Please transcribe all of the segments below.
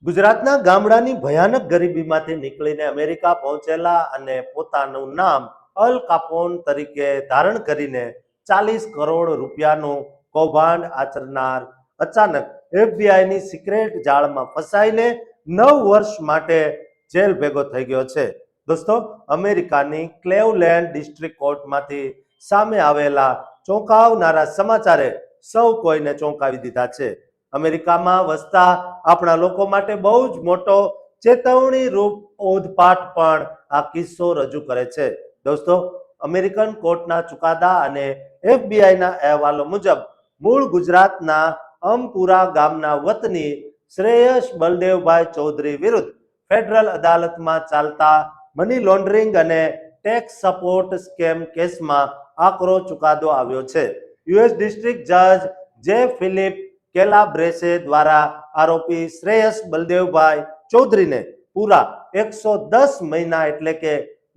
ગુજરાતના ગામડાની ભયાનક ગરીબીમાંથી નીકળીને અમેરિકા પહોંચેલા અને પોતાનું નામ અલ કાપોન તરીકે ધારણ કરીને 40 કરોડ રૂપિયાનું કૌભાંડ આચરનાર અચાનક એફબીઆઈની સિક્રેટ જાળમાં ફસાઈને 9 વર્ષ માટે જેલ ભેગો થઈ ગયો છે. દોસ્તો, અમેરિકાની ક્લેવલેન્ડ ડિસ્ટ્રિક્ટ કોર્ટમાંથી સામે આવેલા ચોંકાવનારા સમાચારે સૌ કોઈને ચોંકાવી દીધા છે. અમેરિકામાં વસતા આપણા લોકો માટે બહુ જ મોટો ચેતવણી રૂપ બોધપાઠ પણ આ કિસ્સો રજૂ કરે છે. દોસ્તો, અમેરિકન કોર્ટના ચુકાદા અને એફબીઆઈના અહેવાલો મુજબ મૂળ ગુજરાતના અમપુરા ગામના વતની શ્રેયસ બલદેવભાઈ ચૌધરી વિરુદ્ધ ફેડરલ અદાલતમાં ચાલતા મની લોન્ડરિંગ અને ટેક્સ સપોર્ટ સ્કેમ કેસમાં આકરો ચુકાદો આવ્યો છે. યુએસ ડિસ્ટ્રિક્ટ જજ જે ફિલિપ કેલાબ્રેસે દ્વારા આરોપી શ્રેયસ બલદેવભાઈ ચૌધરીને પૂરા 110 મહિના એટલે કે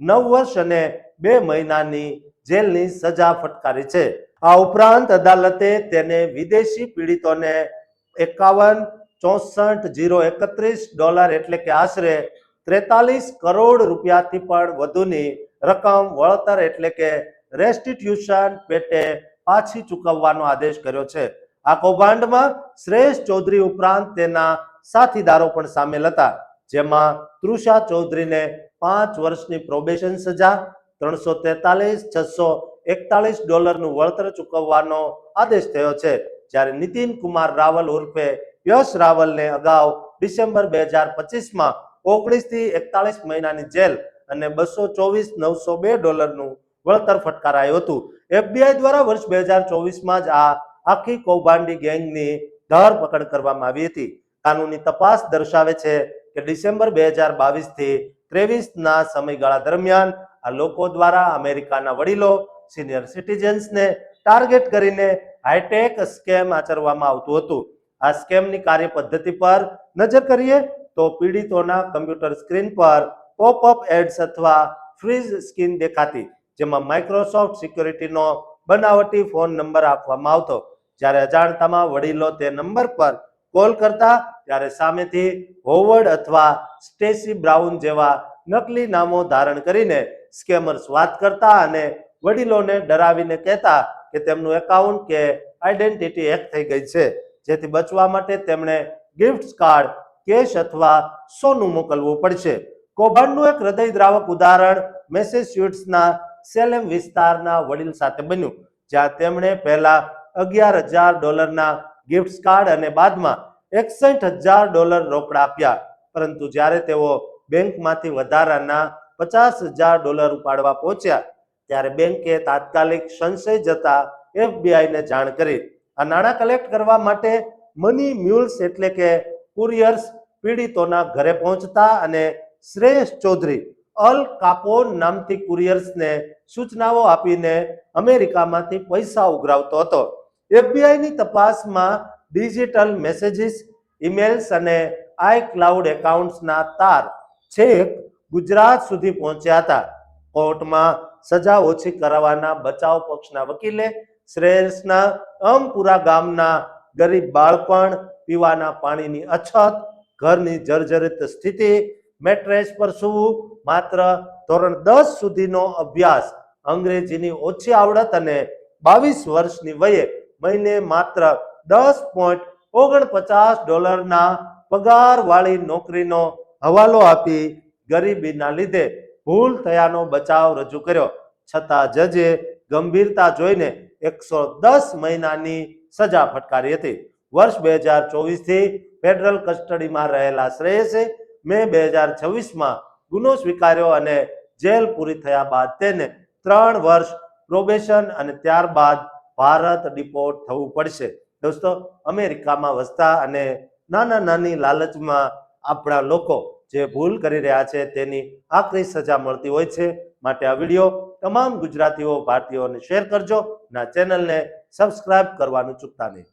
9 વર્ષ અને 2 મહિનાની જેલની સજા ફટકારી છે. આ ઉપરાંત અદાલતે તેને વિદેશી પીડિતોને $51,64,031 એટલે કે આશરે 43 કરોડ રૂપિયાથી પણ વધુની રકમ વળતર એટલે કે રેસ્ટિટ્યુશન પેટે પાછી ચૂકવવાનો આદેશ કર્યો છે. આ કૌભાંડમાં શ્રેયસ ચૌધરી ઉપરાંત તેના સાથીદારો પણ સામેલ હતા, જેમાં તૃષા ચૌધરીને 5 વર્ષની પ્રોબેશન સજા, $343,641નું વળતર ચૂકવવાનો આદેશ થયો છે. જ્યારે નીતિન કુમાર રાવલ ઉર્ફે યશ રાવલને અગાઉ ડિસેમ્બર 2025માં 19 થી 41 મહિનાની જેલ અને $224,902નું વળતર ફટકારાયું હતું. એફબીઆઈ દ્વારા વર્ષ 2024માં જ આ આખી કૌભાંડી ગેંગની ધરપકડ કરવામાં આવી હતી. કાનૂની તપાસ દર્શાવે છે કે ડિસેમ્બર 2022 થી 23ના સમયગાળા દરમિયાન આ લોકો દ્વારા અમેરિકાના વડીલો, સિનિયર સિટીઝન્સને ટાર્ગેટ કરીને હાઈટેક સ્કેમ આચરવામાં આવતું હતું. આ સ્કેમની કાર્ય પદ્ધતિ પર નજર કરીએ તો પીડિતોના કમ્પ્યુટર સ્ક્રીન પર પોપઅપ એડ્સ અથવા ફ્રીઝ સ્ક્રીન દેખાતી, જેમાં માઇક્રોસોફ્ટ સિક્યોરિટીનો બનાવટી ફોન નંબર આપવામાં આવતો. જ્યારે અજાણતામાં વડીલો તે નંબર પર કોલ કરતા ત્યારે સામેથી હોવર્ડ અથવા સ્ટેસી બ્રાઉન જેવા નકલી નામો ધારણ કરીને સ્કેમર્સ વાત કરતા અને વડીલોને ડરાવીને કહેતા કે તેમનું એકાઉન્ટ કે આઈડેન્ટિટી હેક થઈ ગઈ છે, જેથી બચવા માટે તેમણે ગિફ્ટ કાર્ડ, કેશ અથવા સોનું મોકલવું પડશે. કૌભાંડનું એક હૃદયદ્રાવક ઉદાહરણ મેસેચ્યુટ્સના સેલેમ વિસ્તારના વડીલ સાથે બન્યું, જ્યાં તેમણે પહેલા $11,000ના ગિફ્ટ કાર્ડ અને બાદમાં $61,000 રોકડા આપ્યા. પરંતુ જ્યારે તેઓ બેંકમાંથી વધારાના $50,000 ઉપાડવા પહોંચ્યા ત્યારે બેંકે તાત્કાલિક સંશય જતા એફબીઆઈને જાણ કરી. આ નાણાં કલેક્ટ કરવા માટે મની મ્યુલ્સ એટલે કે કુરિયર્સ પીડિતોના ઘરે પહોંચતા અને શ્રેયસ ચૌધરી અલ કાપોન નામથી કુરિયર્સને સૂચનાઓ આપીને અમેરિકામાંથી પૈસા ઉઘરાવતો હતો. એફબીઆઈની તપાસમાં ડિજિટલ મેસેજીસ, ઈમેલ્સ અને આઈક્લાઉડ એકાઉન્ટ્સના તાર છેક ગુજરાત સુધી પહોંચ્યા હતા. કોર્ટમાં સજા ઓછી કરાવવાના બચાવ પક્ષના વકીલે શ્રેયસના અમપુરા ગામના ગરીબ બાળપણ, પીવાના પાણીની અછત, ઘરની જર્જરિત સ્થિતિ, મેટ્રેસ પર સૂવું, માત્ર ધોરણ 10 સુધીનો અભ્યાસ, અંગ્રેજીની ઓછી આવડત અને 22 વર્ષની વયે મહિને માત્ર $10.49ના પગારવાળી નોકરીનો હવાલો આપી ગરીબીના લીધે ભૂલ થયાનો બચાવ રજૂ કર્યો. છતાં જજે ગંભીરતા જોઈને 110 મહિનાની સજા ફટકારી હતી. વર્ષ 2024થી ફેડરલ કસ્ટડીમાં રહેલા શ્રેયસે મે 2026માં ગુનો સ્વીકાર્યો અને જેલ પૂરી થયા બાદ તેને 3 વર્ષ પ્રોબેશન અને ત્યારબાદ ભારત ડિપોર્ટ થવું પડશે. દોસ્તો, અમેરિકામાં વસતા અને નાની લાલચમાં આપણા લોકો જે ભૂલ કરી રહ્યા છે તેની આકરી સજા મળતી હોય છે. માટે આ વિડીયો તમામ ગુજરાતીઓ, ભારતીયોને શેર કરજો અને આ ચેનલને સબસ્ક્રાઇબ કરવાનું ચૂકતા નહીં.